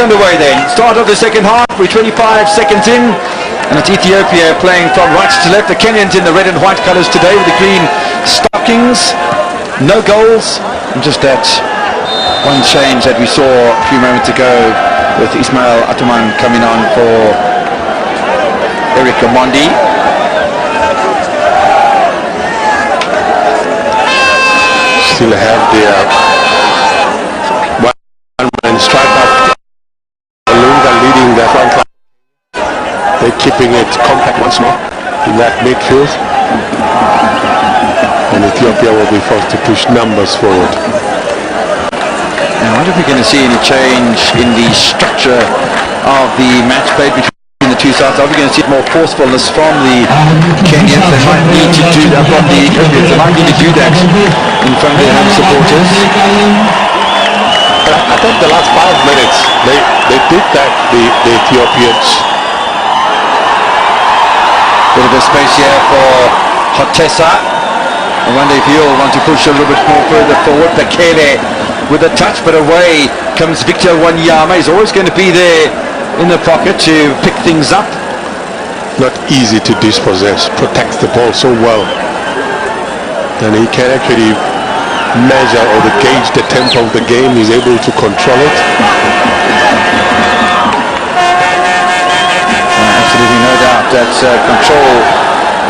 underway then. Start of the second half. We're 25 seconds in. And it's Ethiopia playing from right to left. The Kenyans in the red and white colours today with the green stockings. No goals. And just that one change that we saw a few moments ago with Ismail Atuman coming on for Eric Omondi. Still have the one-man striker Lunga leading the front line. They're keeping it compact once more in that midfield. And Ethiopia will be forced to push numbers forward. I wonder if we're going to see any change in the structure of the match played between the two sides. Are we going to see more forcefulness from the Kenyans? They might need to do that from the Ethiopians. They might need to do that in front of their home supporters. I think the last 5 minutes they did that, the Ethiopians. Bit of a space here for Hotesa. I wonder if he'll want to push a little bit more further forward. Bekele with a touch, but away comes Victor Wanyama. He's always going to be there in the pocket to pick things up. Not easy to dispossess, protects the ball so well. And he can actually measure or gauge the tempo of the game. He's able to control it. Absolutely no doubt that control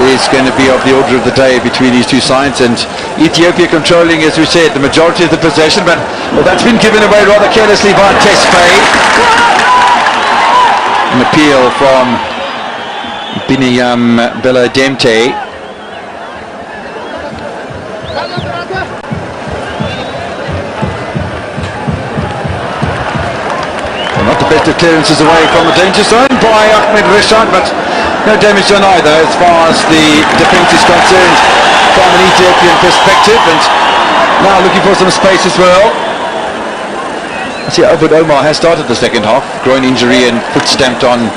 is going to be of the order of the day between these two sides, and Ethiopia controlling, as we said, the majority of the possession, but that's been given away rather carelessly by Tesfaye. An appeal from Biniyam Belademte. Not the best of clearances away from the danger zone by Ahmed Reshad, but no damage done either as far as the defence is concerned from an Ethiopian perspective. And now looking for some space as well. I see Obed Omar has started the second half. Groin injury and foot stamped on.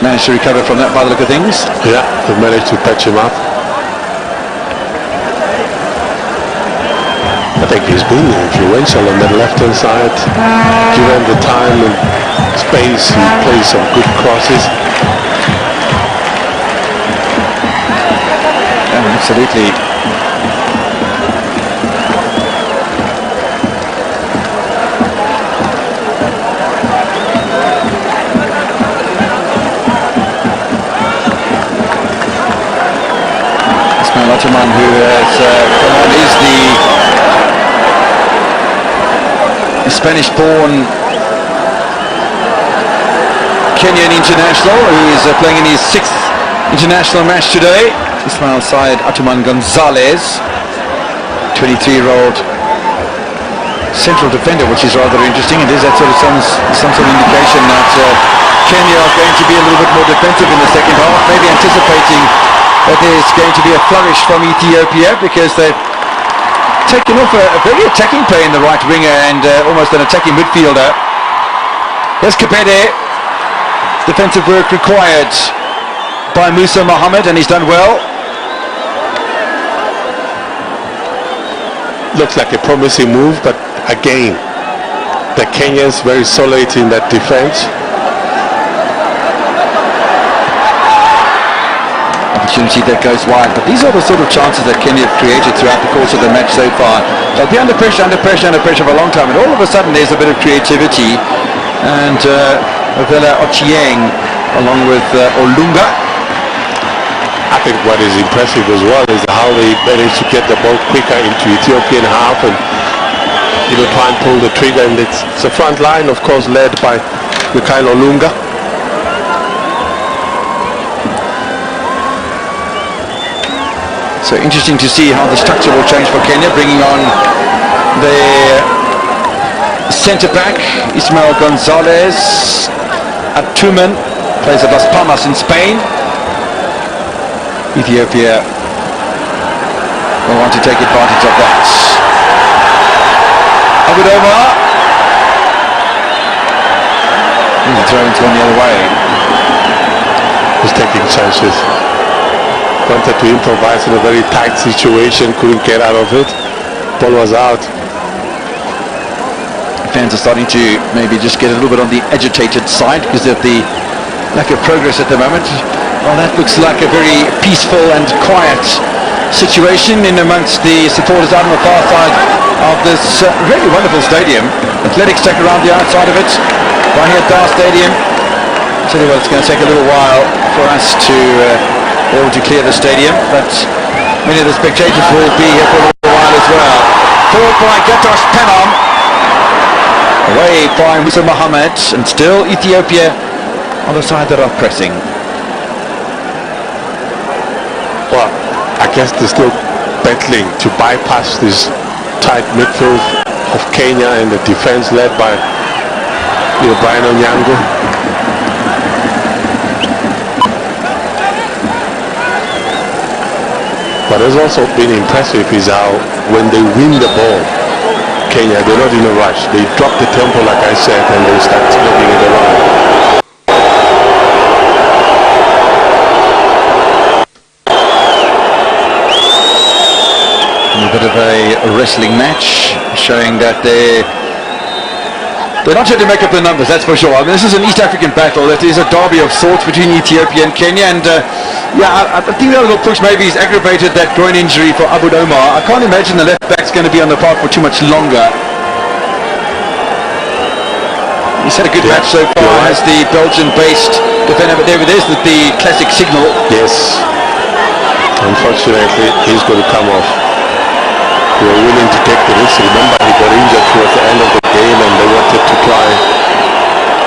Managed to recover from that by the look of things. Yeah, they managed to patch him up. I think he's been influential on that left-hand side. Given the time and space, he plays some good crosses. Yeah, absolutely. Ismail Atuman, who has come on, is the Spanish-born Kenyan international who is playing in his 6th international match today. Ismail Syed Atuman Gonzalez, 23-year-old central defender, which is rather interesting. It is that sort of some sort of indication that Kenya are going to be a little bit more defensive in the second half, maybe anticipating that there's going to be a flourish from Ethiopia because they've taken off a very attacking play in the right winger and almost an attacking midfielder. Here's Kabede. Defensive work required by Musa Mohammed, and he's done well. Looks like a promising move, but again, the Kenyans very solid in that defense. Opportunity that goes wide, but these are the sort of chances that Kenya have created throughout the course of the match so far. They'll be under pressure for a long time, and all of a sudden there's a bit of creativity, and Ovela Ochieng along with Olunga. I think what is impressive as well is how they managed to get the ball quicker into Ethiopian half and try and pull the trigger, and it's the front line, of course, led by Mikhail Olunga. So interesting to see how the structure will change for Kenya, bringing on their centre-back, Ismail Gonzalez. Atuman plays at Las Palmas in Spain. Ethiopia will want to take advantage of that. Obed Omar. He's throwing one the other way. He's taking chances. Wanted to improvise in a very tight situation, couldn't get out of it. Ball was out. fans are starting to maybe just get a little bit on the agitated side because of the lack of progress at the moment. Well, that looks like a very peaceful and quiet situation in amongst the supporters out on the far side of this really wonderful stadium. Athletics take around the outside of it, right here at Dar Stadium. I'll tell you what, it's going to take a little while for us to be able to clear the stadium, but many of the spectators will be here for a little while as well. Forward by Gatos Penom, away by Musa Mohammed, and still Ethiopia on the side that are pressing. Well, I guess they're still battling to bypass this tight midfield of Kenya and the defense led by Brian Onyango. What has also been impressive is how when they win the ball, Kenya, they're not in a rush. They drop the tempo, like I said, and they start moving it around. A bit of a wrestling match, showing that they're not trying to make up the numbers, that's for sure. I mean, this is an East African battle. It is a derby of sorts between Ethiopia and Kenya, and I think that little push maybe has aggravated that groin injury for Abu Omar. I can't imagine the left back's going to be on the park for too much longer. He's had a good match so far, has the Belgian-based defender, but there it is, the classic signal. Yes, unfortunately, he's going to come off. They were willing to take the risk. Remember, he got injured towards the end of the game, and they wanted to try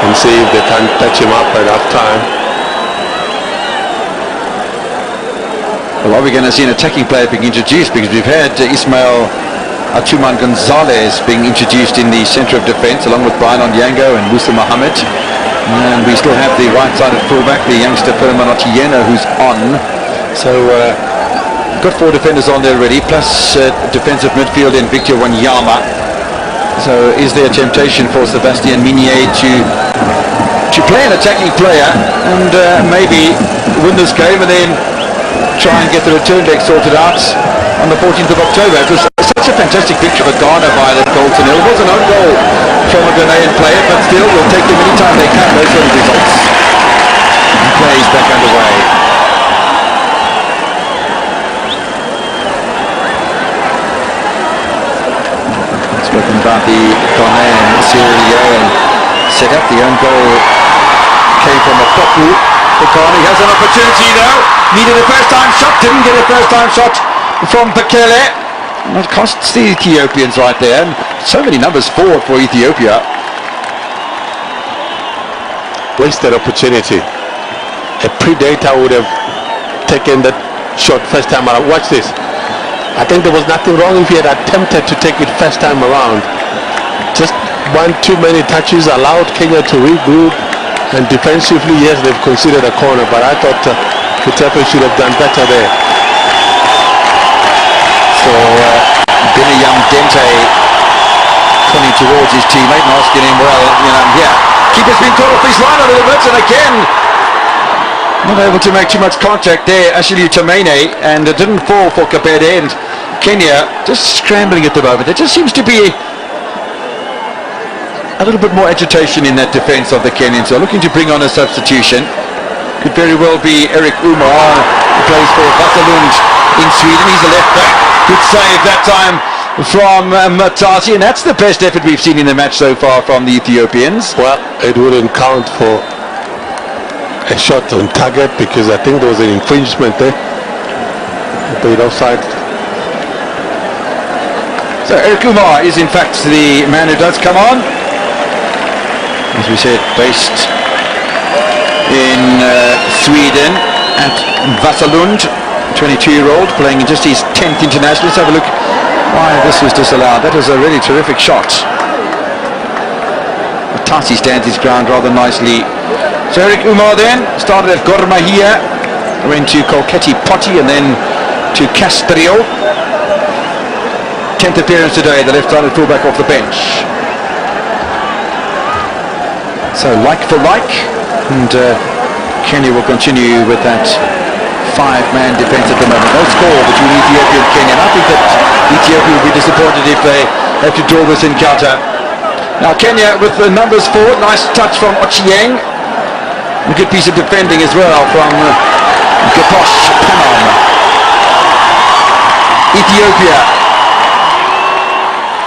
and see if they can touch him up at half time. Well, are we going to see an attacking player being introduced? Because we've had Ismail Atuman Gonzalez being introduced in the centre of defence, along with Brian Onyango and Musa Mohammed. And we still have the right-sided fullback, the youngster Philemon Otieno, who's on. So, got 4 defenders on there already, plus defensive midfield in Victor Wanyama. So is there a temptation for Sebastian Minier to play an attacking player and maybe win this game and then try and get the return leg sorted out on the 14th of October? It was such a fantastic victory for Ghana by that goal to nil. It was an own goal from a Ghanaian player, but still will take them any time they can, those sort of results. And play is back underway. Spoken about the Ghanaian Sierra Leone set up. The own goal came from a Poku for Ghana. He has an opportunity though. Needed a first time shot, didn't get a first time shot from Bekele. That costs the Ethiopians right there. And so many numbers forward for Ethiopia. Wasted opportunity. A predator would have taken that shot first time around. Watch this. I think there was nothing wrong if he had attempted to take it first time around. Just one too many touches allowed Kenya to regroup, and defensively, yes, they've considered a corner, but I thought Ethiopia should have done better there. So Binyam Dente turning towards his teammate and asking him, well, keeper's been caught off his line a little bit, and again not able to make too much contact there, Ashley Tamene, and it didn't fall for Kabede, and Kenya just scrambling at the moment. There just seems to be a little bit more agitation in that defence of the Kenyans. So looking to bring on a substitution. Could very well be Eric Umar, who plays for Vasalund in Sweden. He's a left back. Good save that time from Matati, and that's the best effort we've seen in the match so far from the Ethiopians. Well, it wouldn't count for a shot on target because I think there was an infringement there. Played offside. So Eric Umar is in fact the man who does come on. As we said, based in Sweden at Vasalund, 22-year-old, playing in just his 10th international. Let's have a look why this was disallowed. That was a really terrific shot. Tasi stands his ground rather nicely. So Eric Umar then started at Gor Mahia, went to Kolketi Poti and then to Castrillo. 10th appearance today, the left-sided fullback off the bench. So like for like, and Kenya will continue with that 5-man defence at the moment. No score between Ethiopia and Kenya, and I think that Ethiopia will be disappointed if they have to draw this encounter. Now Kenya with the numbers forward. Nice touch from Ochieng. A good piece of defending as well from Gaposh Panom. Ethiopia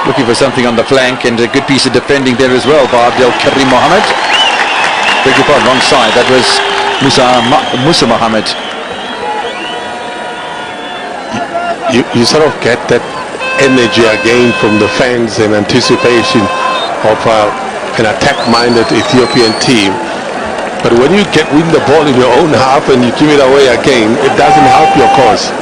looking for something on the flank, and a good piece of defending there as well by Abdel Karim Mohammed. Beg your pardon, wrong side. That was Musa Mohammed. You sort of get that energy again from the fans and anticipation of an attack-minded Ethiopian team. But when you win the ball in your own half and you give it away again, it doesn't help your cause.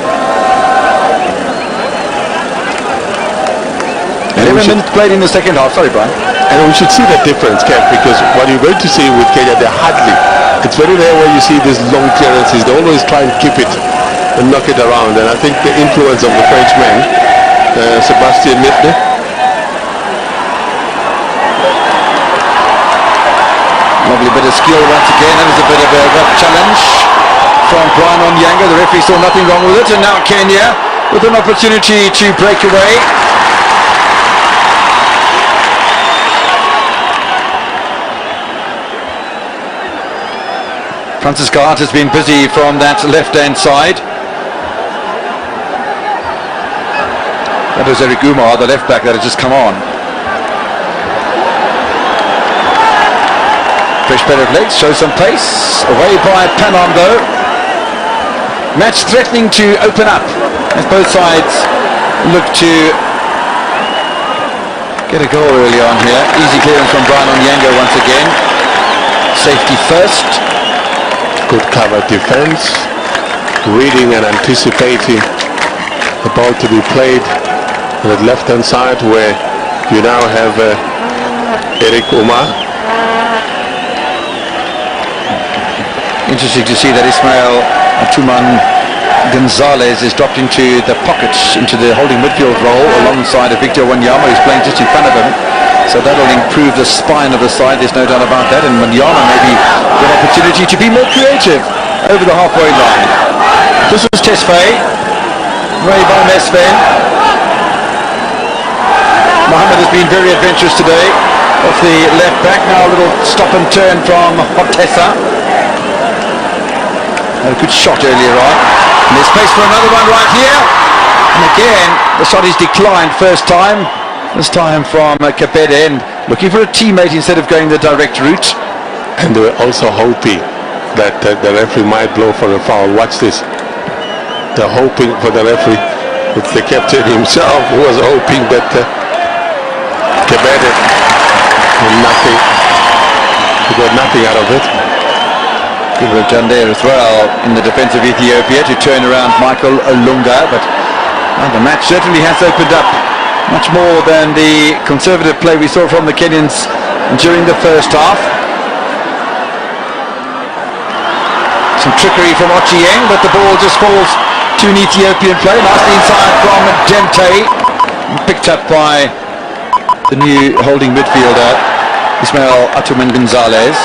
11 minutes played in the second half. Sorry, Brian. And we should see the difference, Kev, because what you're going to see with Kenya, they're hardly. It's very rare where you see these long clearances. They always try and keep it and knock it around. And I think the influence of the Frenchman, Sebastian Mittner. Lovely bit of skill once again. That was a bit of a rough challenge from Brian Onyango. The referee saw nothing wrong with it. And now Kenya with an opportunity to break away. Francis Gart has been busy from that left-hand side. That was Eric Umar, the left-back that has just come on. Fresh pair of legs, shows some pace. Away by Panom though. Match threatening to open up as both sides look to get a goal early on here. Easy clearance from Brian Onyango once again. Safety first. Good cover defense, reading and anticipating the ball to be played on the left-hand side, where you now have Eric Umar. Interesting to see that Ismail Atuman Gonzalez is dropped into the pocket, into the holding midfield role alongside of Victor Wanyama, who's playing just in front of him. So that'll improve the spine of the side, there's no doubt about that. And Wanyama maybe an opportunity to be more creative over the halfway line. This was Tesfaye, Ray by Mesfen. Mohammed has been very adventurous today off the left back. Now a little stop and turn from Hotessa. Had a good shot earlier on. And there's space for another one right here. And again, the shot is declined first time. This time from Kabede, and looking for a teammate instead of going the direct route. And they were also hoping that the referee might blow for a foul. Watch this. They're hoping for the referee. It's the captain himself who was hoping, but Kabede, nothing. He got nothing out of it. Good work done there as well in the defence of Ethiopia to turn around Michael Olunga, but the match certainly has opened up much more than the conservative play we saw from the Kenyans during the first half. Some trickery from Ochieng, but the ball just falls to an Ethiopian play. Nicely inside from Gente, picked up by the new holding midfielder Ismail Atuman Gonzalez.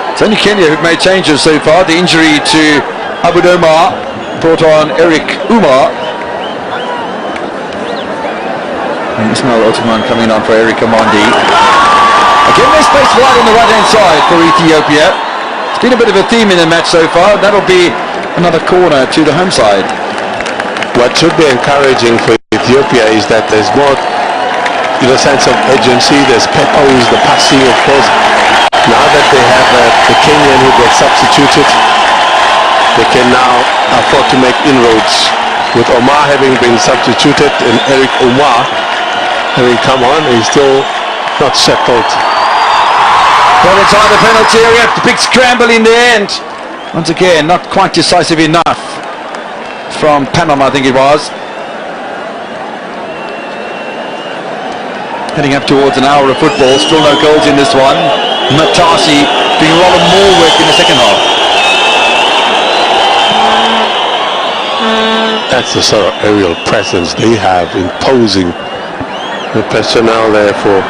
It's only Kenya who've made changes so far. The injury to Abu Omar brought on Eric Umar. And Ismail Atuman coming on for Eric Omondi. Again, there's space wide on the right-hand side for Ethiopia. It's been a bit of a theme in the match so far. That'll be another corner to the home side. What should be encouraging for Ethiopia is that there's more, sense of urgency. There's purpose, the passing, of course. Now that they have the Kenyan who got substituted, they can now afford to make inroads. With Omar having been substituted and Eric Umar having come on, he's still not settled. Well, inside the penalty area, the big scramble in the end. Once again, not quite decisive enough from Panom, I think it was. Heading up towards an hour of football, still no goals in this one. Matasi doing a lot of more work in the second half. That's the sort of aerial presence they have, imposing the personnel there for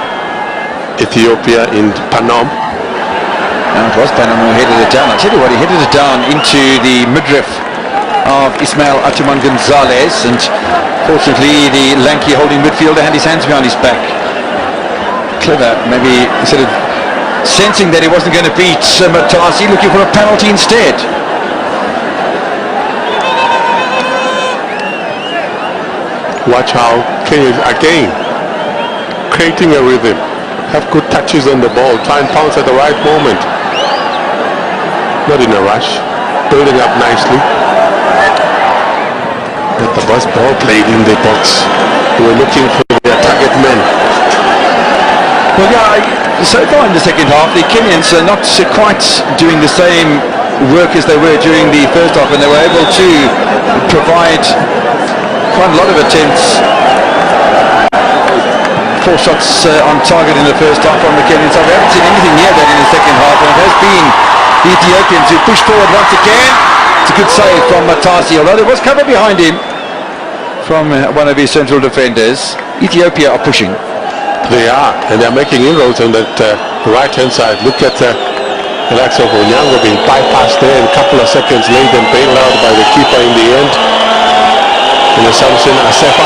Ethiopia in Panom. And it was Panom who headed it down. I tell you what, he headed it down into the midriff of Ismail Atuman Gonzalez, and fortunately the lanky holding midfielder had his hands behind his back. Clever, maybe sort of sensing that he wasn't going to beat Matasi, looking for a penalty instead. Watch how Kenya again creating a rhythm, have good touches on the ball, try and pounce at the right moment, not in a rush, building up nicely. But the bus ball played in the box. They were looking for their target men. Well, yeah, so far in the second half, the Kenyans are not quite doing the same work as they were during the first half, and they were able to provide quite a lot of attempts. 4 shots on target in the first half from the Kenyans. I haven't seen anything near that in the second half, and it has been the Ethiopians who push forward once again. It's a good save from Matasi, although there was cover behind him from one of his central defenders. Ethiopia are pushing. They are, and they're making inroads on that right-hand side. Look at the likes of Onyango being bypassed there, and a couple of seconds later and bailed out by the keeper in the end. In the Samson Asefa.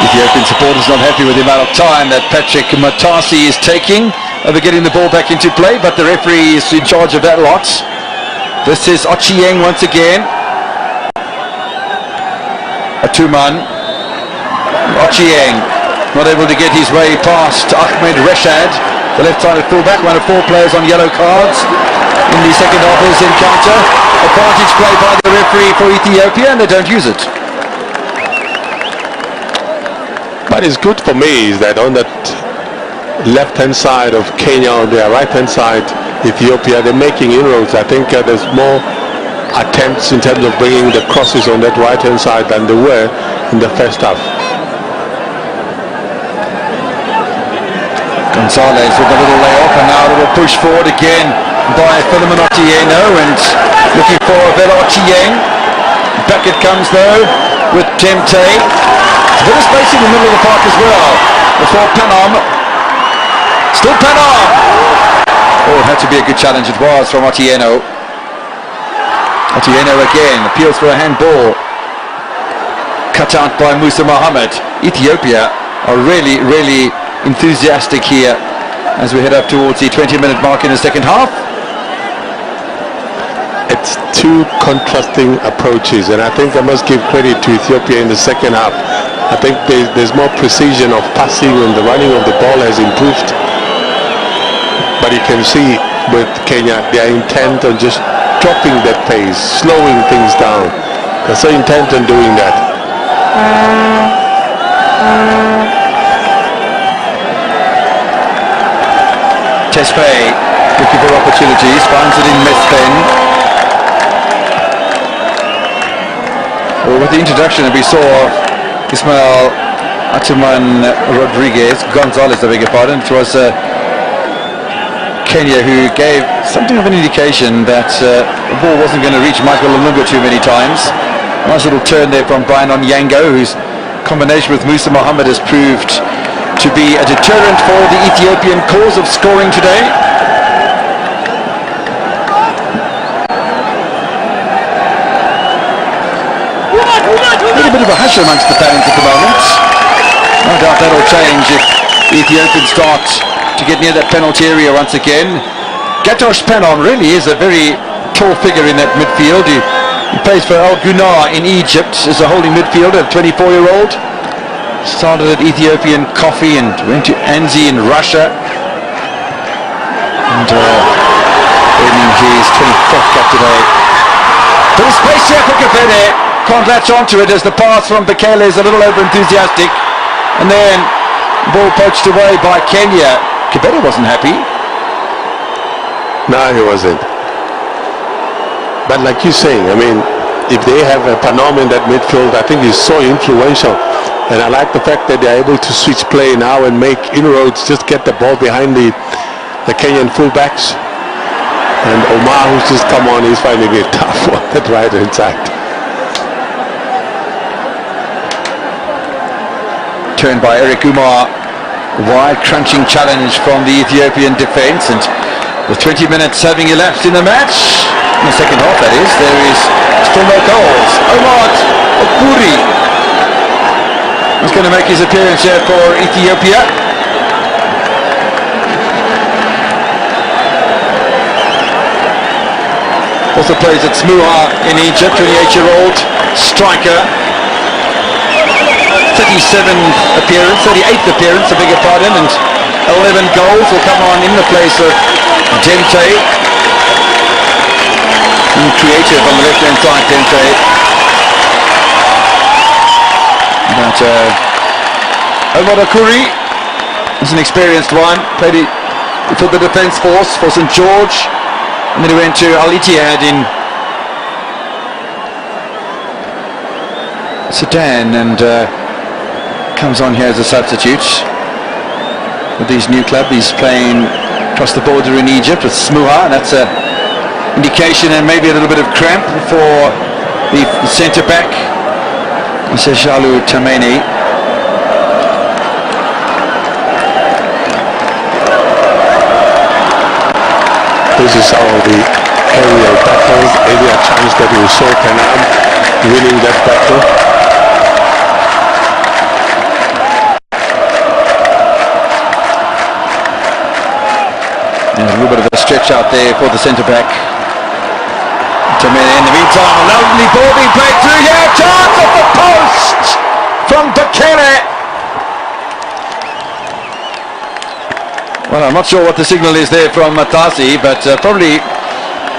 Ethiopian supporters not happy with the amount of time that Patrick Matasi is taking over getting the ball back into play, but the referee is in charge of that lot. This is Ochieng once again. Atuman. Ochieng not able to get his way past Ahmed Reshad, the left-sided fullback, one of 4 players on yellow cards in the second half of this encounter. Advantage play by the referee for Ethiopia, and they don't use it. What is good for me is that on that left-hand side of Kenya, on their right-hand side, Ethiopia, they're making inroads. I think there's more attempts in terms of bringing the crosses on that right-hand side than there were in the first half. Gonzalez with a little layoff, and now a little push forward again by Philemon Otieno, and looking for Vela Ochieng. Back it comes though with Temte. A bit of space in the middle of the park as well. Before Panom. Still Panom! Oh, it had to be a good challenge. It was from Otieno. Otieno again appeals for a handball. Cut out by Musa Mohammed. Ethiopia are really, really enthusiastic here as we head up towards the 20-minute mark in the second half. It's 2 contrasting approaches, and I think I must give credit to Ethiopia in the second half. I think there's more precision of passing, and the running of the ball has improved. But you can see with Kenya, they are intent on just dropping that pace, slowing things down. They're so intent on doing that. Tespe looking for opportunities, finds it in Mesfen. Well, with the introduction that we saw Ismail Atuman Gonzalez, I beg your pardon, it was Kenya who gave something of an indication that the ball wasn't going to reach Michael Olunga too many times. Nice little turn there from Brian Onyango, whose combination with Musa Mohammed has proved to be a deterrent for the Ethiopian cause of scoring today. A little bit of a hush amongst the fans at the moment. No doubt that'll change if the Ethiopians start to get near that penalty area once again. Gatosh Panom really is a very tall figure in that midfield. He plays for Al Ghunnar in Egypt as a holding midfielder, a 24-year-old. Started at Ethiopian Coffee and went to Anzi in Russia. And earning his 24th cap today. Bit of space here for Kafene. Can't latch onto it as the pass from Bekele is a little over-enthusiastic. And then ball poached away by Kenya. Kibede wasn't happy. No, he wasn't. But like you're saying, I mean, if they have a Panom in that midfield, I think he's so influential. And I like the fact that they're able to switch play now and make inroads, just get the ball behind the Kenyan fullbacks. And Omar, who's just come on, he's finding it tough on that right-hand side. Turned by Eric Umar. Wide crunching challenge from the Ethiopian defence, and With 20 minutes having elapsed in the match, in the second half that is, there is still no goals. Omar Okuri is going to make his appearance here for Ethiopia. Also plays at Smuha in Egypt, 28-year-old striker. 38th appearance, I beg your pardon, and 11 goals will come on in the place of Dente. Creative on the left-hand side, Dente. But Omar Okuri is an experienced one. Played for the Defence Force for St George, and then he went to Al Ittihad in Sudan, and comes on here as a substitute with his new club. He's playing across the border in Egypt with Smuha, and that's an indication and maybe a little bit of cramp for the centre-back, Seshalu Tameni. This is how the aerial battles, area chance that we saw Penam winning that battle. And a little bit of a stretch out there for the centre-back. In the meantime, a lovely ball being played through here. Chance off the post from Bekele. Well, I'm not sure what the signal is there from Matasi, but probably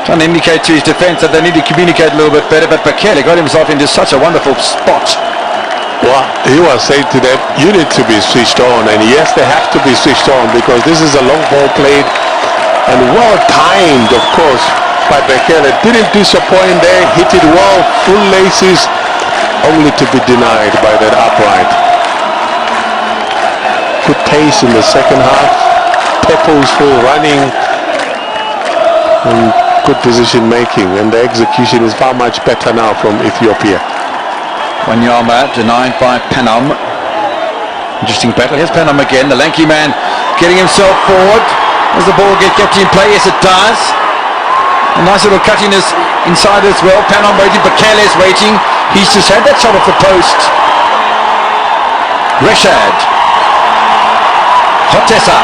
trying to indicate to his defence that they need to communicate a little bit better. But Bekele got himself into such a wonderful spot. Well, he was saying to them, you need to be switched on. And yes, they have to be switched on because this is a long ball played and well timed, of course, by Bekele. Didn't disappoint there, hit it well, full laces, only to be denied by that upright. Good pace in the second half, purposeful running, and good decision making, and the execution is far much better now from Ethiopia. Wanyama denied by Penam. Interesting battle. Here's Penam again, the lanky man getting himself forward. Does the ball get kept in play? Yes, it does. A nice little cutting is inside as well. Penam waiting, Bekele is waiting. He's just had that shot off the post. Reshad. Hotessa.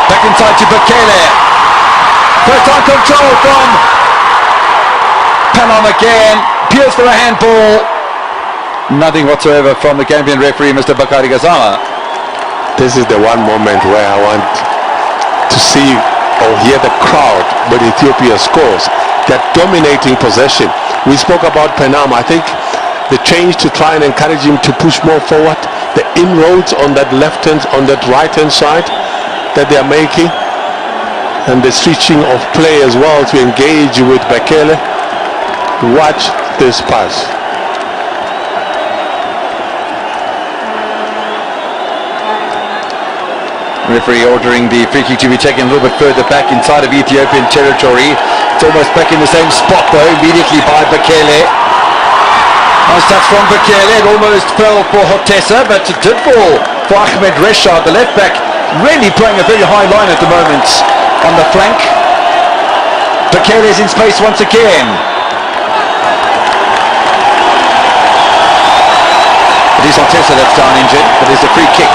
Back inside to Bekele. First time control from Penam again. Appeals for a handball. Nothing whatsoever from the Gambian referee, Mr. Bakari Gazama. This is the one moment where I want to see or hear the crowd when Ethiopia scores. They're dominating possession. We spoke about Penam. I think the change to try and encourage him to push more forward, the inroads on that left hand, on that right hand side that they are making, and the switching of play as well to engage with Bekele. Watch this pass. Referee ordering the free kick to be taken a little bit further back inside of Ethiopian territory. It's almost back in the same spot though, immediately by Bekele. Nice touch from Bekele. It almost fell for Hotessa, but it did fall for Ahmed Reshad, the left back, really playing a very high line at the moment on the flank. Bekele is in space once again. It is Hotessa that's down injured, but there's a free kick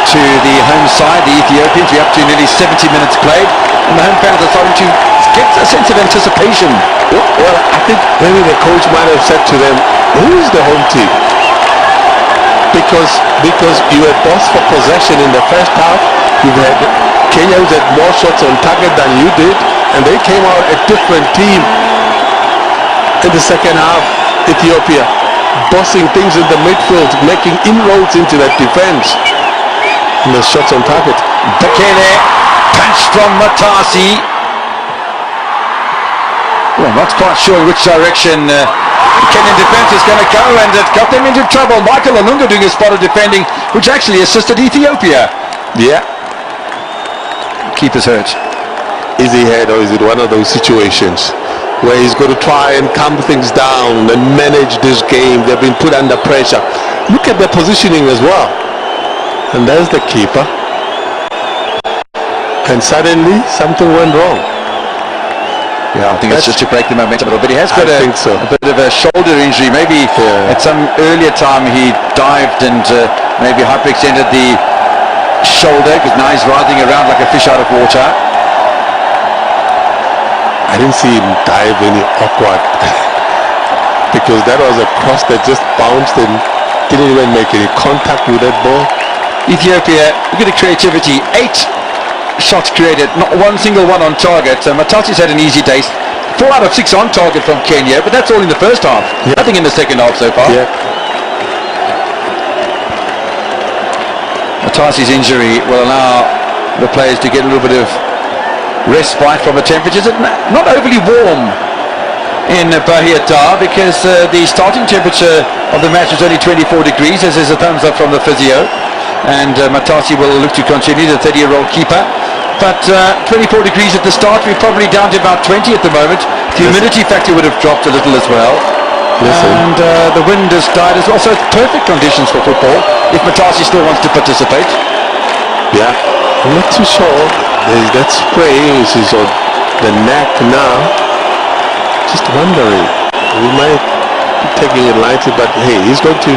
to the home side, the Ethiopians. We're up to nearly 70 minutes played, and the home fans are starting to get a sense of anticipation. Well, I think maybe the coach might have said to them, who is the home team? Because you had boss for possession in the first half. You had Kenya who had more shots on target than you did, and they came out a different team in the second half. Ethiopia bossing things in the midfield, making inroads into that defense. And the shots on target. Bekele, punch from Matasi. Well, I'm not quite sure which direction the Kenyan defence is going to go, and it got them into trouble. Michael Olunga doing a spot of defending, which actually assisted Ethiopia. Yeah. Keeper's hurt. Is he hurt, or is it one of those situations where he's going to try and calm things down and manage this game? They've been put under pressure. Look at their positioning as well. And there's the keeper. and suddenly something went wrong. Yeah, I think it's just to break the momentum a little bit. He has got a bit of a shoulder injury. Maybe at some earlier time he dived and maybe hyperextended the shoulder, because now he's writhing around like a fish out of water. I didn't see him dive any awkward because that was a cross that just bounced and didn't even make any contact with that ball. Ethiopia, look at the creativity. 8 shots created, not one single one on target. So Matasi's had an easy day. 4 out of 6 on target from Kenya, but that's all in the first half. Yeah. Nothing in the second half so far. Yeah. Matasi's injury will allow the players to get a little bit of respite from the temperatures. It's not overly warm in Bahia Dar because the starting temperature of the match is only 24 degrees, as is a thumbs up from the physio. And Matasi will look to continue, the 30-year-old keeper. But 24 degrees at the start, we're probably down to about 20 at the moment. The humidity factor would have dropped a little as well. And the wind has died as well. So it's perfect conditions for football if Matasi still wants to participate. Yeah, I'm not too sure. There's that spray which is on the neck now. Just wondering. We might be taking it lightly, but hey, he's going to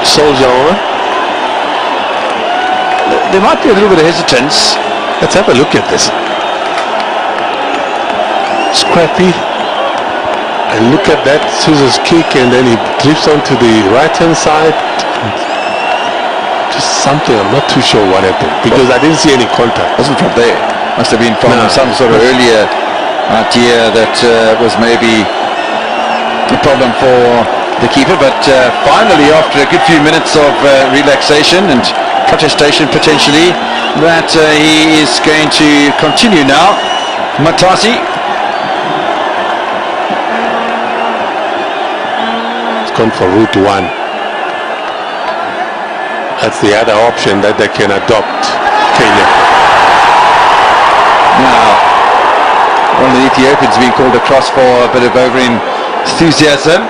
soldier on. There might be a little bit of hesitance. Let's have a look at this. Scrappy. And look at that scissors kick, and then he drifts onto the right-hand side. Just something, I'm not too sure what happened, because I didn't see any contact. Wasn't from there. Must have been from some sort of earlier idea that was maybe a problem for the keeper. But finally, after a good few minutes of relaxation and protestation potentially, that he is going to continue now. Matasi. It's gone for route 1. That's the other option that they can adopt, Kenya. Now, one of the Ethiopians being called across for a bit of over-enthusiasm.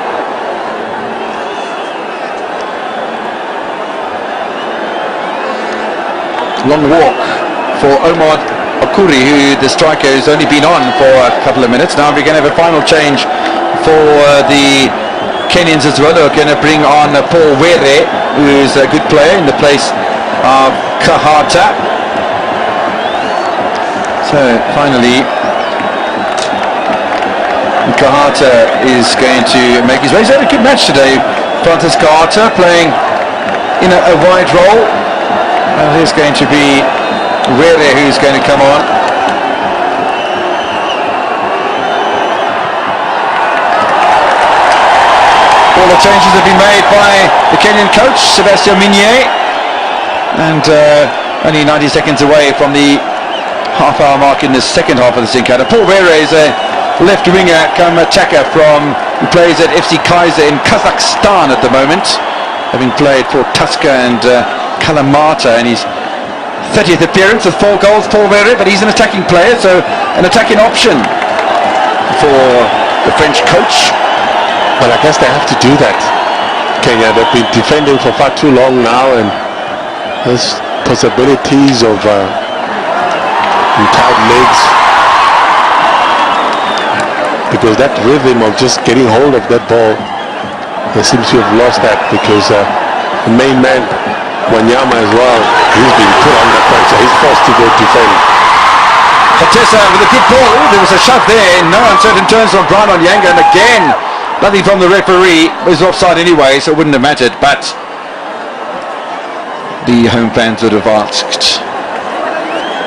Long walk for Omar Akuri, who the striker has only been on for a couple of minutes. Now we're going to have a final change for the Kenyans as well. They're going to bring on Paul Were, who is a good player in the place of Kahata. So finally Kahata is going to make his way. He's had a good match today. Francis Kahata playing in a wide role. And there's going to be Were who's going to come on. All the changes have been made by the Kenyan coach, Sebastian Minye. And only 90 seconds away from the half-hour mark in the second half of this encounter. Paul Were is a left winger, come attacker who plays at FC Kaiser in Kazakhstan at the moment, having played for Tusker and Kalamata, and his 30th appearance with 4 goals, Paul Were, but he's an attacking player, so an attacking option for the French coach. Well, I guess they have to do that. Kenya, they've been defending for far too long now, and there's possibilities of tight legs, because that rhythm of just getting hold of that ball, they seem to have lost that, because the main man, Wanyama as well, he's been put under pressure. He's forced to go defend. Hatessa with a good ball. There was a shot there. No uncertain turns from Brian Onyanga, and again, nothing from the referee. It was offside anyway, so it wouldn't have mattered. But the home fans would have asked.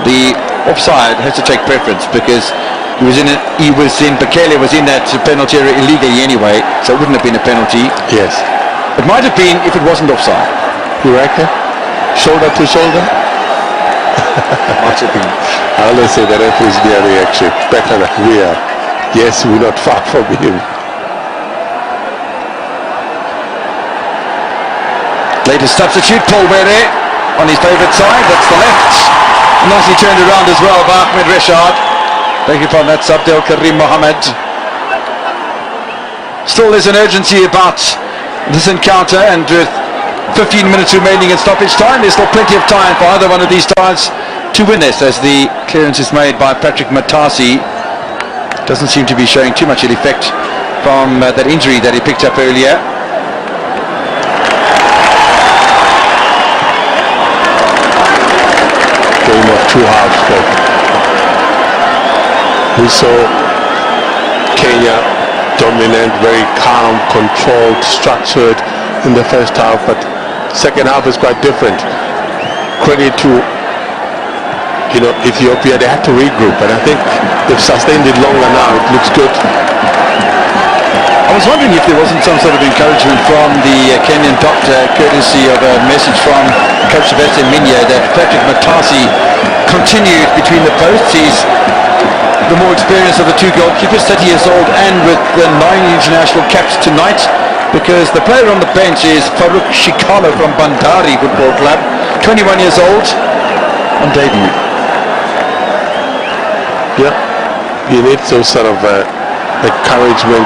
The offside has to take preference, because Bekele was in that penalty area illegally anyway, so it wouldn't have been a penalty. Yes. It might have been if it wasn't offside. You reckon? Shoulder to shoulder? Might have been. I always say the referee's near the action, better than we are. Yes, we're not far from him. Latest substitute, Paul Were on his favourite side, that's the left. Nicely turned around as well by Ahmed Reshad. Thank you for that sub, Del Karim Mohammed. Still there's an urgency about this encounter, and with 15 minutes remaining in stoppage time, there's still plenty of time for either one of these sides to win this, as the clearance is made by Patrick Matasi. Doesn't seem to be showing too much ill effect from that injury that he picked up earlier. Game of two halves, but we saw Kenya dominant, very calm, controlled, structured in the first half, but second half is quite different. Credit to Ethiopia, they had to regroup, and I think they've sustained it longer now. It looks good. I was wondering if there wasn't some sort of encouragement from the Kenyan doctor, courtesy of a message from Coach Sebastian Minya, that Patrick Matasi continued between the posts. He's the more experienced of the two goalkeepers, 30 years old, and with the 9 international caps tonight, because the player on the bench is Farouk Shikalo from Bandari Football Club, 21 years old, on debut. Yeah, you need some sort of encouragement.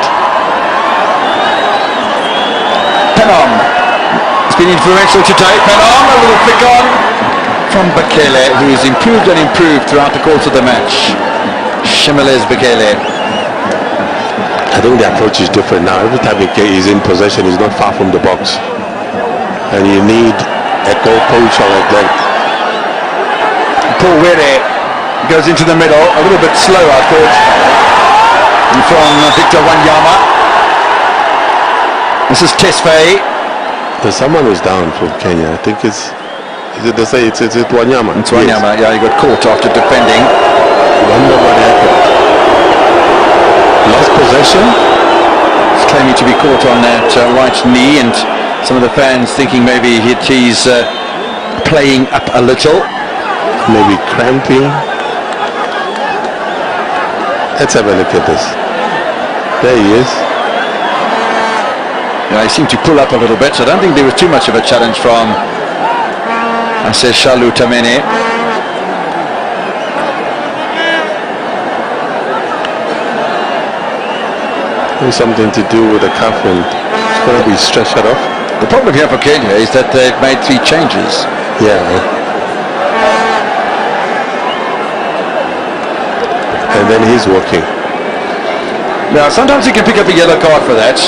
Penom has been influential today. Penom, a little flick on from Bekele, who's improved and improved throughout the course of the match. Shimelez Bekele. I think the approach is different now. Every time he's in possession, he's not far from the box. And you need a goal poacher like that. Paul Were goes into the middle, a little bit slow, I thought, from Victor Wanyama. This is Tesfaye. There's someone who's down from Kenya. I think it's Wanyama. It's Wanyama, yes. Yeah, he got caught after defending. Wonder what happened. Lost possession. He's claiming to be caught on that right knee, and some of the fans thinking maybe he's playing up a little. Maybe cramping. Let's have a look at this. There he is. Yeah, he seemed to pull up a little bit, so I don't think there was too much of a challenge from Shalu Tamene. There's something to do with the cuff, and it's going to be stretched off. The problem here for Kenya is that they've made 3 changes. Yeah. And then he's walking. Now, sometimes you can pick up a yellow card for that.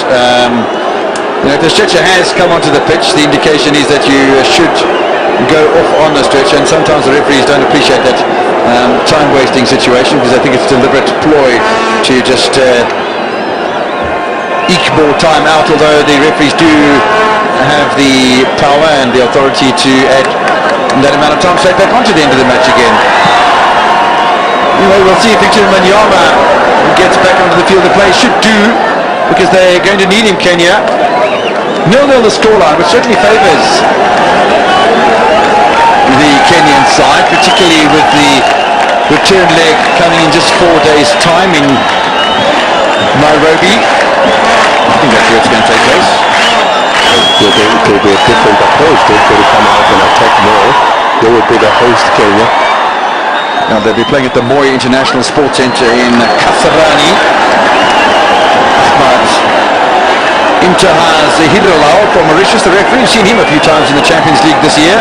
If the stretcher has come onto the pitch, the indication is that you should go off on the stretcher, and sometimes the referees don't appreciate that time-wasting situation, because I think it's a deliberate ploy to just eke more time out, although the referees do have the power and the authority to add that amount of time straight back onto the end of the match again. Anyway, we'll see if Victor Wanyama gets back onto the field of play. Should do, because they're going to need him, Kenya. 0-0 the scoreline, which certainly favours the Kenyan side, particularly with the return leg coming in just 4 days' time in Nairobi. I think that's where it's going to take place. It will be a different approach. They're going to come out and attack more. They will be the host, Kenya. Now they'll be playing at the Moi International Sports Centre in Kasarani. Ahmad Imtihaz Hidralal from Mauritius, the referee. We've seen him a few times in the Champions League this year.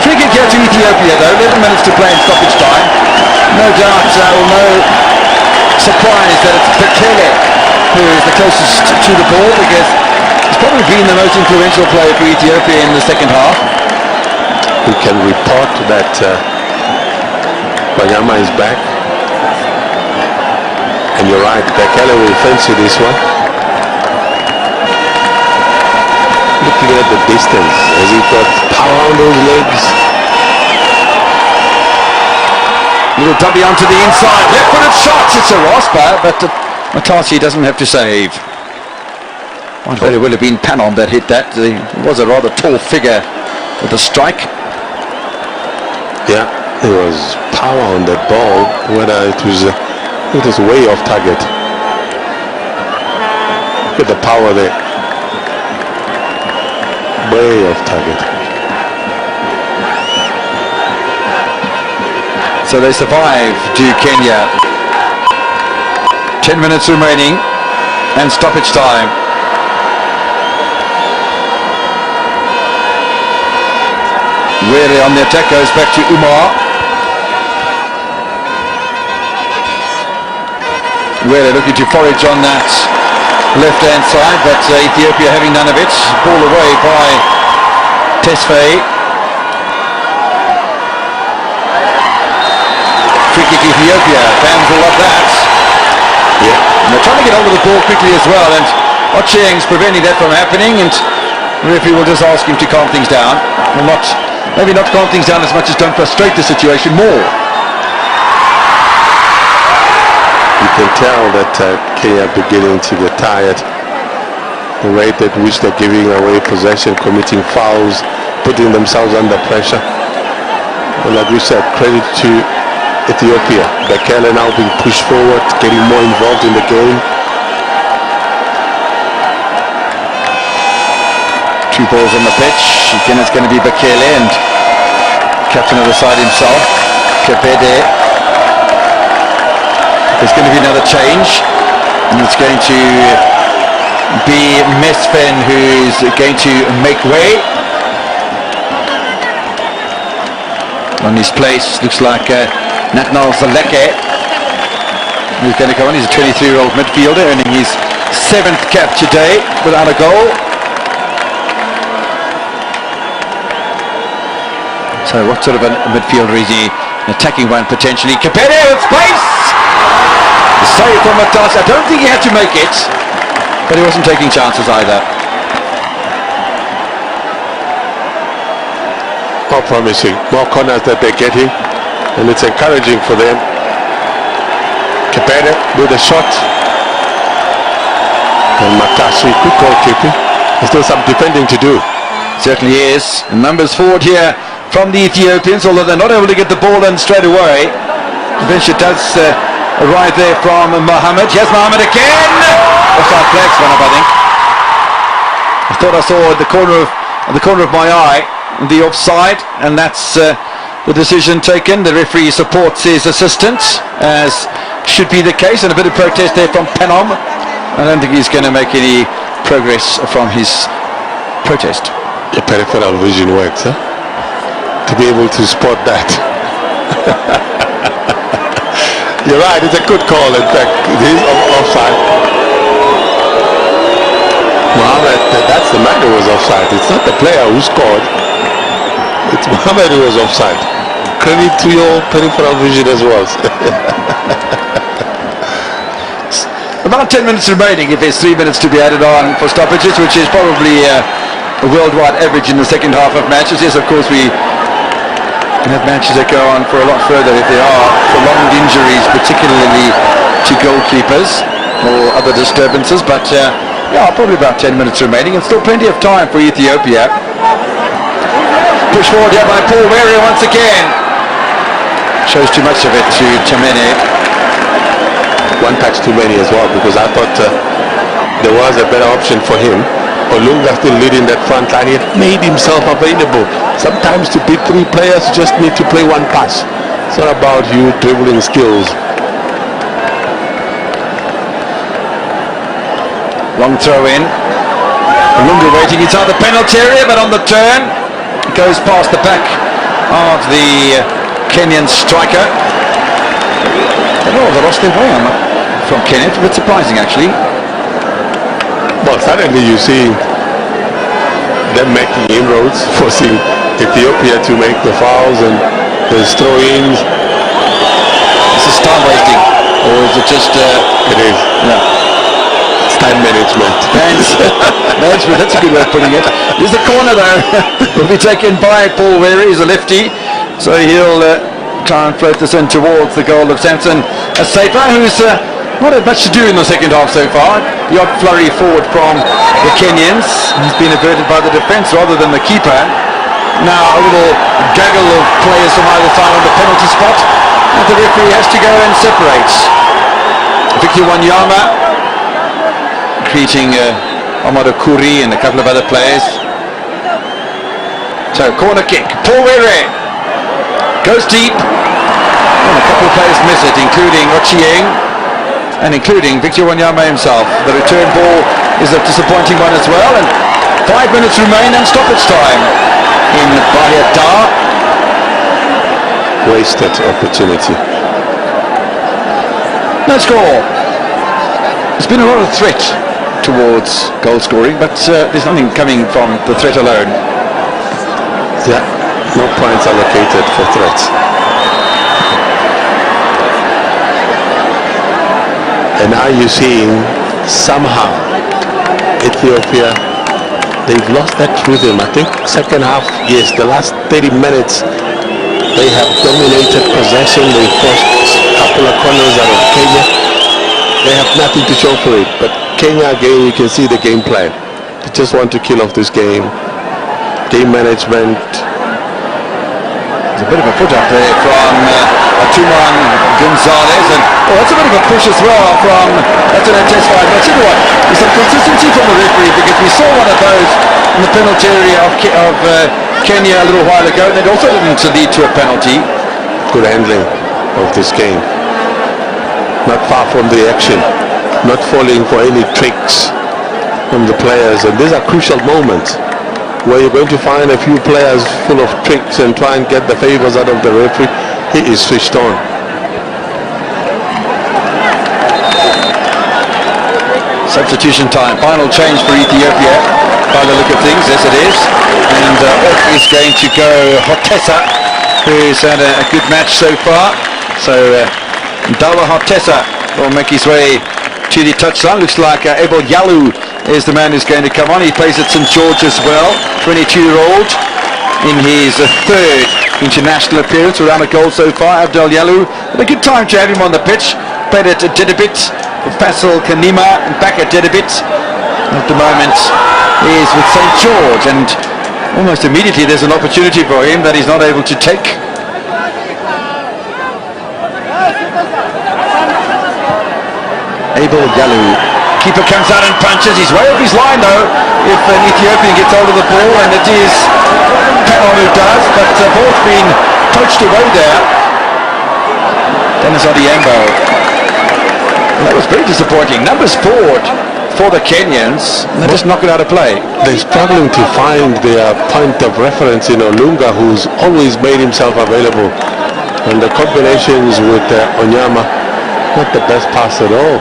Free kick here to Ethiopia though, 11 minutes to play in stoppage time. No doubt, no surprise that it's Bekele who is the closest to the ball, because he's probably been the most influential player for Ethiopia in the second half. We can report that Wanyama is back. And you're right, Bekele will fancy this one. Looking at the distance, has he got power on those legs? Little dummy onto the inside, left-footed shot, it's a rasper, but Matasi doesn't have to save. Might very well have been Panon that hit that. He was a rather tall figure with a strike. Yeah, there was power on that ball, whether it was way off target. Look at the power there. Way off target. So they survive, do Kenya. 10 minutes remaining and stoppage time. Really on the attack, goes back to Umar. where they're looking to forage on that left-hand side, but Ethiopia having none of it. Ball away by Tesfaye. Free kick Ethiopia. Fans will love that. Yeah. And they're trying to get hold of the ball quickly as well, and Ochieng's preventing that from happening, and the referee will just ask him to calm things down. Well, maybe not calm things down as much as don't frustrate the situation more. You can tell that Kenya are beginning to get tired. The rate at which they're giving away possession, committing fouls, putting themselves under pressure. And like we said, credit to Ethiopia. Bekele now being pushed forward, getting more involved in the game. Two balls on the pitch. Again, it's going to be Bekele and captain of the side himself, Kepede. There's going to be another change, and it's going to be Mesfen who's going to make way. On his place, looks like Natnal Zaleke, who's going to come on. He's a 23-year-old midfielder, earning his 7th cap today without a goal. So what sort of a midfielder is he? An attacking one potentially. Kepede with space! The save from Matasa. I don't think he had to make it, but he wasn't taking chances either. More promising, more corners that they're getting, and it's encouraging for them. Kepede with a shot. And Matasi, good goalkeeping. There's still some defending to do. Certainly is. And numbers forward here from the Ethiopians, although they're not able to get the ball in straight away. Eventually it does arrive there from Mohammed. Here's Mohammed again. Offside flags one up, I think. I thought I saw at the corner of my eye the offside, and that's the decision taken. The referee supports his assistant, as should be the case, and a bit of protest there from Penom. I don't think he's going to make any progress from his protest. Your peripheral vision works, huh? To be able to spot that. You're right, it's a good call. In fact, it is offside. Mohammed, that's the man who was offside. It's not the player who scored. It's Mohammed who was offside. Credit to your peripheral vision as well. About 10 minutes remaining if there's 3 minutes to be added on for stoppages, which is probably a worldwide average in the second half of matches. Yes, of course, we can have matches that go on for a lot further if there are prolonged injuries, particularly to goalkeepers or other disturbances. But yeah, probably about 10 minutes remaining, and still plenty of time for Ethiopia. Push forward here by Paul Weary once again. Shows too much of it to Chamene. One touch too many as well, because I thought there was a better option for him. Olunga still leading that front line. He had made himself available. Sometimes to beat 3 players, you just need to play one pass. It's not about you dribbling skills. Long throw in. Olunga waiting inside the penalty area, but on the turn, it goes past the back of the Kenyan striker. They lost their way on from Kenya. It's a bit surprising, actually. Well, suddenly you see them making inroads, forcing Ethiopia to make the fouls, and there's throw-ins. Is this time wasting, or is it just? It is. Yeah. It's time management. Management. That's a good way of putting it. Here's the corner though. Will be taken by Paul Weary. He's a lefty, so he'll try and float this in towards the goal of Samson Assefa, who's not had much to do in the second half so far. The odd flurry forward from the Kenyans. He's been averted by the defence rather than the keeper. Now a little gaggle of players from either side on the penalty spot, and the referee has to go and separate. Victor Wanyama greeting Omar Okuri and a couple of other players. So corner kick. Paul Weary goes deep, and a couple of players miss it, including Ochieng and including Victor Wanyama himself. The return ball is a disappointing one as well, and 5 minutes remain and stoppage time in Bahia Dar. Wasted opportunity. No score. There's been a lot of threat towards goal scoring, but there's nothing coming from the threat alone. Yeah, no points allocated for threats. And now you're seeing somehow Ethiopia, they've lost that rhythm. I think second half, yes, the last 30 minutes, they have dominated possession. They forced a couple of corners out of Kenya. They have nothing to show for it. But Kenya, again, you can see the game plan. They just want to kill off this game. Game management. There's a bit of a put up there from Atuman Gonzalez, and that's a bit of a push as well from Tesfaye. But I tell you what, there's some consistency from the referee, because we saw one of those in the penalty area of Kenya a little while ago, and it also didn't lead to a penalty. Good handling of this game. Not far from the action, not falling for any tricks from the players, and these are crucial moments where you're going to find a few players full of tricks and try and get the favors out of the referee. He is switched on. Substitution time, final change for Ethiopia by the look of things. Yes, it is. And off is going to go Hotesa, who's had a good match so far. So Dawa Hotesa will make his way to the touchline. Looks like Abel Yalu is the man who's going to come on. He plays at St George as well, 22-year-old, in his third international appearance, without a goal so far. Abdel Yalu, had a good time to have him on the pitch. Played at Dedebit, Faisal Kanima, and back at Dedebit. At the moment he is with St George, and almost immediately there's an opportunity for him that he's not able to take. Abel Yalu, keeper comes out and punches. He's way off his line though if an Ethiopian gets hold of the ball, and it is Panon who does, but the ball's been poached away there. Dennis Odiembo. Well, that was very disappointing. Numbers forward for the Kenyans, and they just knock it out of play. They're struggling to find their point of reference in Olunga, who's always made himself available, and the combinations with Onyama, not the best pass at all.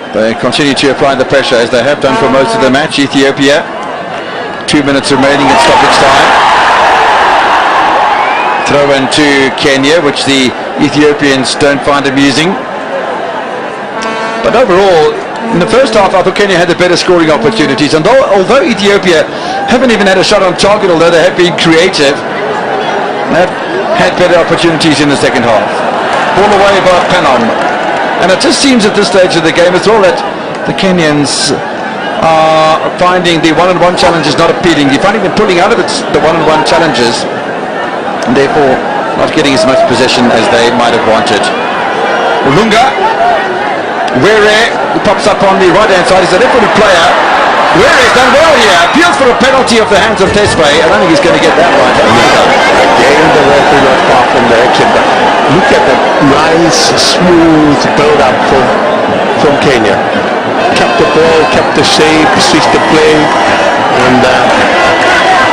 They continue to apply the pressure as they have done for most of the match. Ethiopia, 2 minutes remaining at stoppage time. Throw in to Kenya, which the Ethiopians don't find amusing. But overall, in the first half, I thought Kenya had the better scoring opportunities. And although Ethiopia haven't even had a shot on target, although they have been creative, they've had better opportunities in the second half. Ball away by Panon. And it just seems at this stage of the game as well that the Kenyans are finding the one-on-one challenges not appealing. They're finding them pulling out of it the one-on-one challenges, and therefore not getting as much possession as they might have wanted. Olunga, Were, who pops up on the right-hand side, is a left-footed player. Were's done well here. Appeals for a penalty of the hands of Tesfaye. I don't think he's going to get that right. Again, the referee not far from the action, but look at the nice, smooth build-up from Kenya. Kept the ball, kept the shape, switched the play, and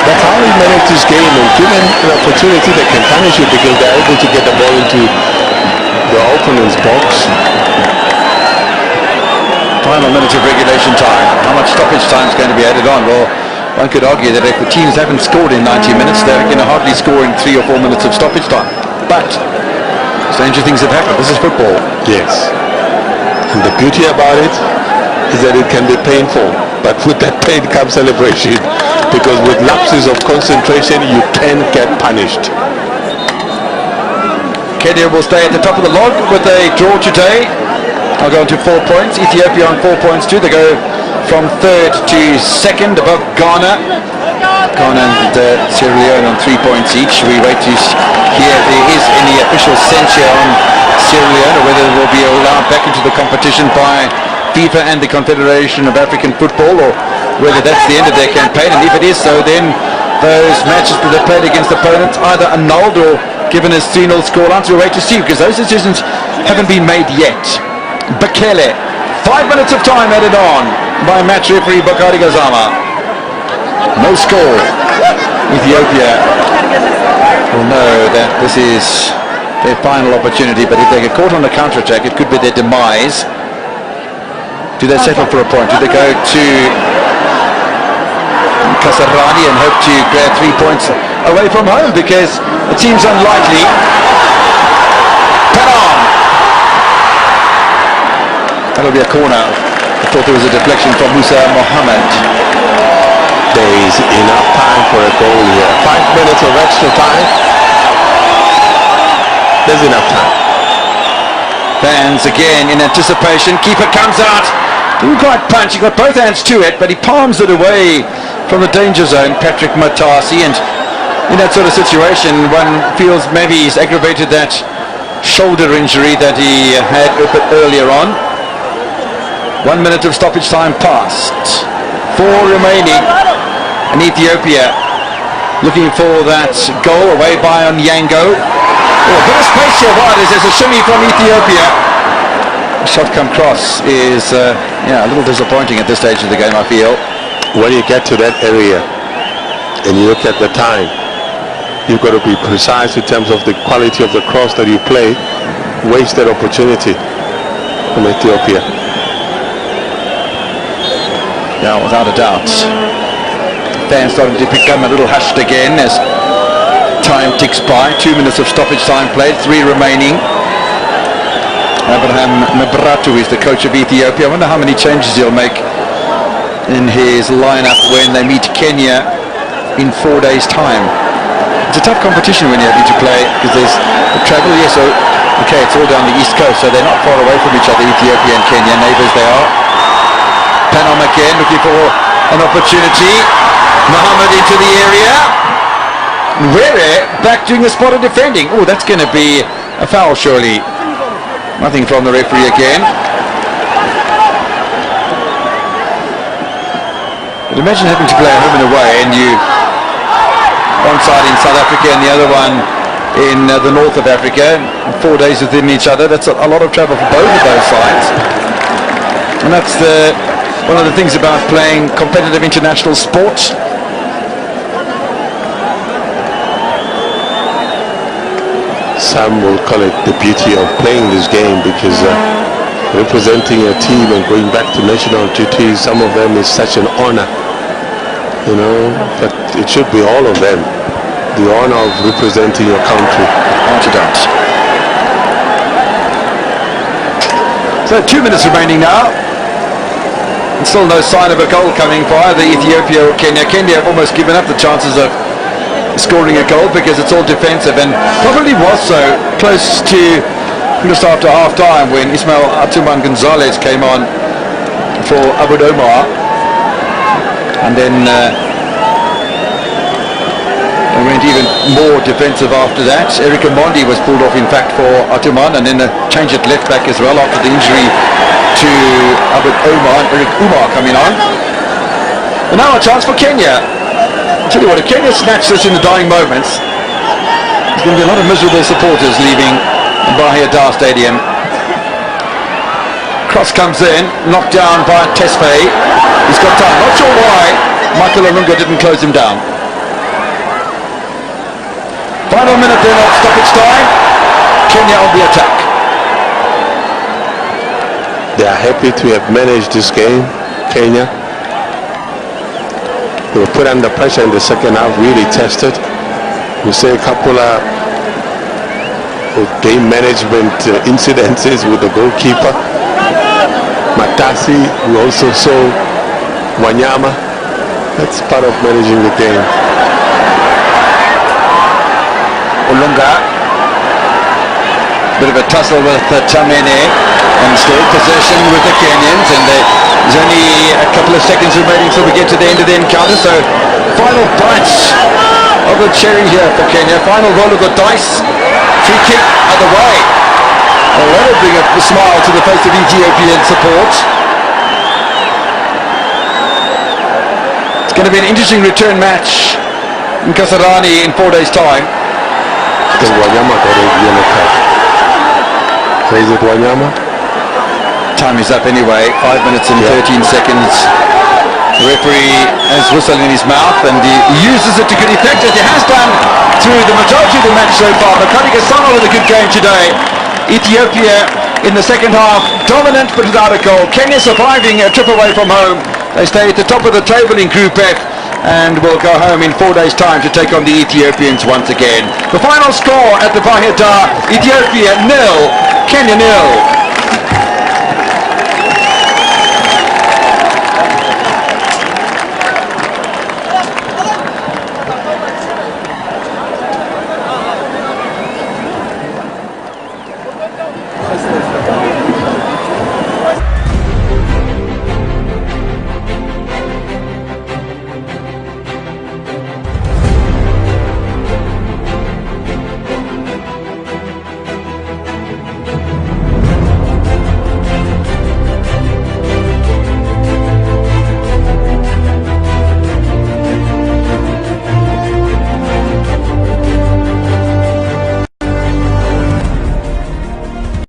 that's how he managed this game. And given an opportunity, they can punish it because they're able to get the ball into the opponent's box. Final minute of regulation time. How much stoppage time is going to be added on? Well, one could argue that if the teams haven't scored in 90 minutes, they're going to hardly score in 3 or 4 minutes of stoppage time. But stranger things have happened. This is football. Yes. And the beauty about it is that it can be painful. But with that pain comes celebration. Because with lapses of concentration, you can get punished. Kenya will stay at the top of the log with a draw today. I'll go on to 4 points. Ethiopia on 4 points too. They go from third to second above Ghana. Ghana and Sierra Leone on 3 points each. We wait to hear if there is any official censure on Sierra Leone, or whether they will be allowed back into the competition by FIFA and the Confederation of African Football, or whether that's the end of their campaign. And if it is so, then those matches that they played against opponents either annulled or given a 3-0 scoreline. So we'll wait to see, because those decisions haven't been made yet. Bekele, 5 minutes of time added on by match referee Bakari Gazama. No score. Ethiopia will know that this is their final opportunity, but if they get caught on the counter-attack, it could be their demise. Do they settle for a point? Do they go to Kasarani and hope to grab 3 points away from home? Because it seems unlikely. Penalty. That'll be a corner. I thought there was a deflection from Musa Mohammed. There is enough time for a goal here. 5 minutes of extra time. There's enough time. Fans again in anticipation. Keeper comes out. Didn't quite punch. He got both hands to it, but he palms it away from the danger zone, Patrick Matasi. And in that sort of situation, one feels maybe he's aggravated that shoulder injury that he had a bit earlier on. 1 minute of stoppage time passed. 4 remaining. And Ethiopia looking for that goal away by Onyango. Oh, a bit of space here wide as there's a shimmy from Ethiopia. The shot come cross is a little disappointing at this stage of the game, I feel. When you get to that area and you look at the time, you've got to be precise in terms of the quality of the cross that you play. Wasted opportunity from Ethiopia. Yeah, without a doubt. Fans starting to become a little hushed again as time ticks by. 2 minutes of stoppage time played, 3 remaining. Abraham Mabratu is the coach of Ethiopia. I wonder how many changes he'll make in his lineup when they meet Kenya in 4 days' time. It's a tough competition when you're having to play because there's the travel. Yes, so okay, it's all down the east coast, so they're not far away from each other. Ethiopia and Kenya, neighbours they are. Panom again looking for an opportunity. Mohammed into the area. Were back doing a spot of defending. Oh, that's going to be a foul surely. Nothing from the referee again. But imagine having to play home and away and you one side in South Africa and the other one in the north of Africa, 4 days within each other. That's a lot of travel for both of those sides. And that's one of the things about playing competitive international sport. Some will call it the beauty of playing this game because representing a team and going back to national duty, some of them is such an honor, but it should be all of them, the honor of representing your country. So 2 minutes remaining now. And still no sign of a goal coming for either Ethiopia or Kenya. Kenya have almost given up the chances of scoring a goal because it's all defensive, and probably was so close to just after half time when Ismail Atuman Gonzalez came on for Abu Omar, and then they went even more defensive after that. Eric Omondi was pulled off in fact for Atuman, and then a change at left back as well after the injury to Abu Omar, and Eric Umar coming on. And now a chance for Kenya. I'll tell you what, if Kenya snatch this in the dying moments, there's going to be a lot of miserable supporters leaving Bahia Dar Stadium. Cross comes in, knocked down by Tesfaye. He's got time. Not sure why Michael Olunga didn't close him down. Final minute then of stoppage time. Kenya on the attack. They are happy to have managed this game, Kenya. They were put under pressure in the second half, really tested. We say a couple of game management incidences with the goalkeeper. Matasi, we also saw Wanyama. That's part of managing the game. Olunga. Bit of a tussle with Tamene, and still possession with the Kenyans, and there's only a couple of seconds remaining till we get to the end of the encounter, so final bites of the cherry here for Kenya. Final roll of the dice. Free kick other way. Oh, that'll bring a smile to the face of Ethiopian support. It's going to be an interesting return match in Kasarani in 4 days' time. Wanyama got a yellow card. Is it Wanyama? Time is up anyway. 5 minutes and 13 seconds The referee has whistle in his mouth and he uses it to good effect, as he has done through the majority of the match so far. But Kasano with a good game today. Ethiopia in the second half dominant but without a goal. Kenya surviving a trip away from home. They stay at the top of the table in Group F and will go home in 4 days' time to take on the Ethiopians once again. The final score at the Bahia Dar, Ethiopia 0, Kenya 0.